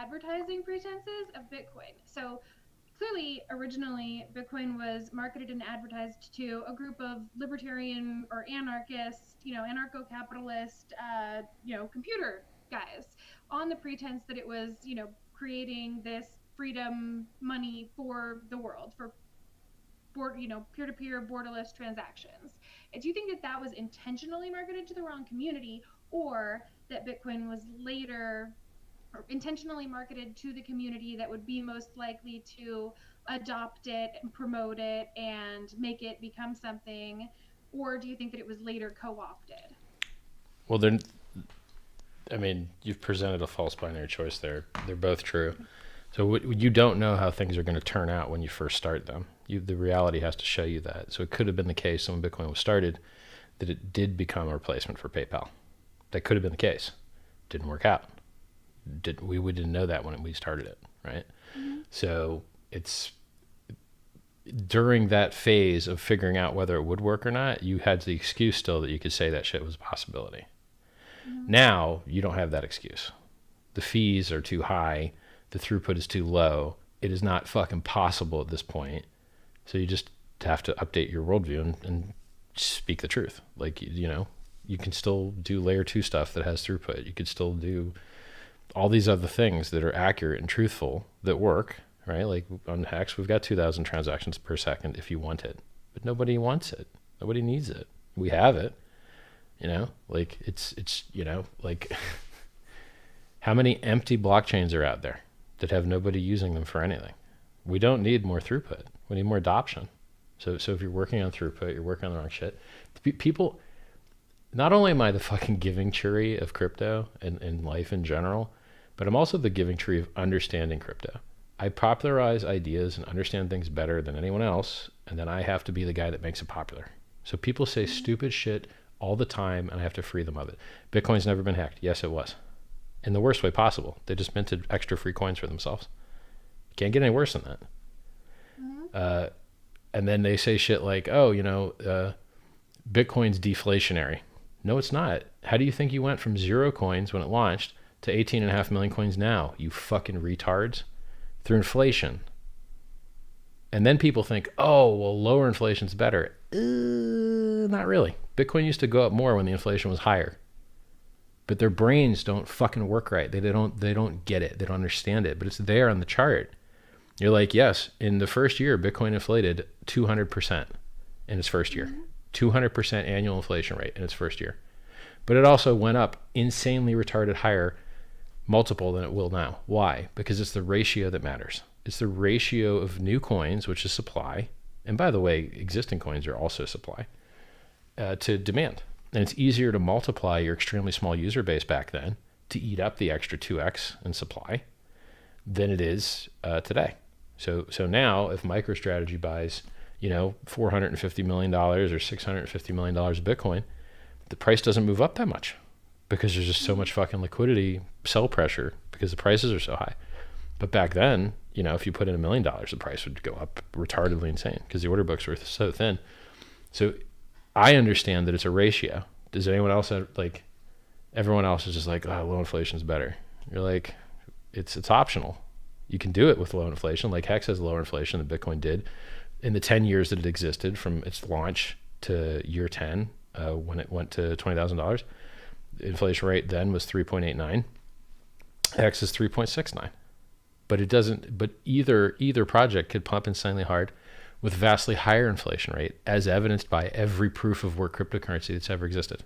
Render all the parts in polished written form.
advertising pretenses of Bitcoin. So clearly, originally, Bitcoin was marketed and advertised to a group of libertarian or anarchist, anarcho-capitalist, computer guys on the pretense that it was, creating this freedom money for the world, for peer-to-peer borderless transactions. And do you think that that was intentionally marketed to the wrong community, or that Bitcoin was later or intentionally marketed to the community that would be most likely to adopt it and promote it and make it become something? Or do you think that it was later co-opted? Well, you've presented a false binary choice there. They're both true. So you don't know how things are going to turn out when you first start them. The reality has to show you that. So it could have been the case when Bitcoin was started that it did become a replacement for PayPal. That could have been the case. Didn't work out. We didn't know that when we started it, right? Mm-hmm. So it's during that phase of figuring out whether it would work or not, you had the excuse still that you could say that shit was a possibility. Mm-hmm. Now you don't have that excuse. The fees are too high. The throughput is too low. It is not fucking possible at this point. So you just have to update your worldview and speak the truth. Like, you can still do layer 2 stuff that has throughput. You could still do all these other things that are accurate and truthful that work, right? Like on Hex, we've got 2,000 transactions per second if you want it, but nobody wants it. Nobody needs it. We have it, like it's like how many empty blockchains are out there that have nobody using them for anything? We don't need more throughput. We need more adoption. So if you're working on throughput, you're working on the wrong shit. People, not only am I the fucking giving tree of crypto and life in general, but I'm also the giving tree of understanding crypto. I popularize ideas and understand things better than anyone else, and then I have to be the guy that makes it popular. So people say stupid shit all the time, and I have to free them of it. Bitcoin's never been hacked. Yes, it was. In the worst way possible. They just minted extra free coins for themselves. Can't get any worse than that. Mm-hmm. And then they say shit like, Bitcoin's deflationary. No, it's not. How do you think you went from 0 coins when it launched to 18.5 million coins now, you fucking retards? Through inflation. And then people think, oh, well, lower inflation's better. Not really. Bitcoin used to go up more when the inflation was higher. But their brains don't fucking work right. They don't get it. They don't understand it. But it's there on the chart. You're like, yes, in the first year, Bitcoin inflated 200% in its first year. 200% annual inflation rate in its first year. But it also went up insanely retarded higher multiple than it will now. Why? Because it's the ratio that matters. It's the ratio of new coins, which is supply. And by the way, existing coins are also supply, to demand. And it's easier to multiply your extremely small user base back then to eat up the extra 2x in supply than it is today. So now if MicroStrategy buys, $450 million or $650 million of Bitcoin, the price doesn't move up that much because there's just so much fucking liquidity, sell pressure, because the prices are so high. But back then, if you put in $1 million, the price would go up retardedly insane because the order books were so thin. So I understand that it's a ratio. Does anyone else everyone else is just like, oh, low inflation is better. You're like, it's optional. You can do it with low inflation. Like Hex has lower inflation than Bitcoin did in the 10 years that it existed from its launch to year 10, when it went to $20,000. The inflation rate then was 3.89. Hex is 3.69. But it doesn't. But either project could pump insanely hard with vastly higher inflation rate, as evidenced by every proof of work cryptocurrency that's ever existed.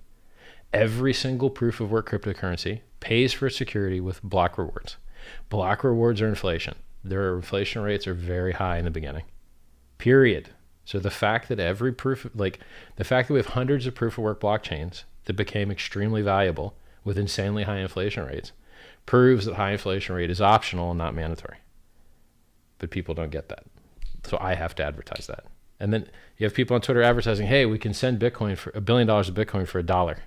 Every single proof of work cryptocurrency pays for its security with block rewards. Block rewards are inflation. Their inflation rates are very high in the beginning. Period. So the fact that the fact that we have hundreds of proof of work blockchains that became extremely valuable with insanely high inflation rates proves that high inflation rate is optional and not mandatory. But people don't get that. So I have to advertise that. And then you have people on Twitter advertising, hey, we can send Bitcoin for $1 billion of Bitcoin for $1.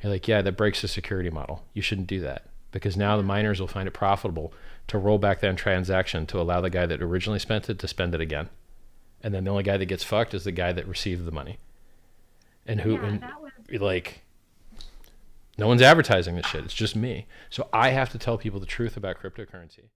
You're like, yeah, that breaks the security model. You shouldn't do that because now the miners will find it profitable to roll back that transaction to allow the guy that originally spent it to spend it again. And then the only guy that gets fucked is the guy that received the money. And who, yeah, that was... No one's advertising this shit. It's just me. So I have to tell people the truth about cryptocurrency.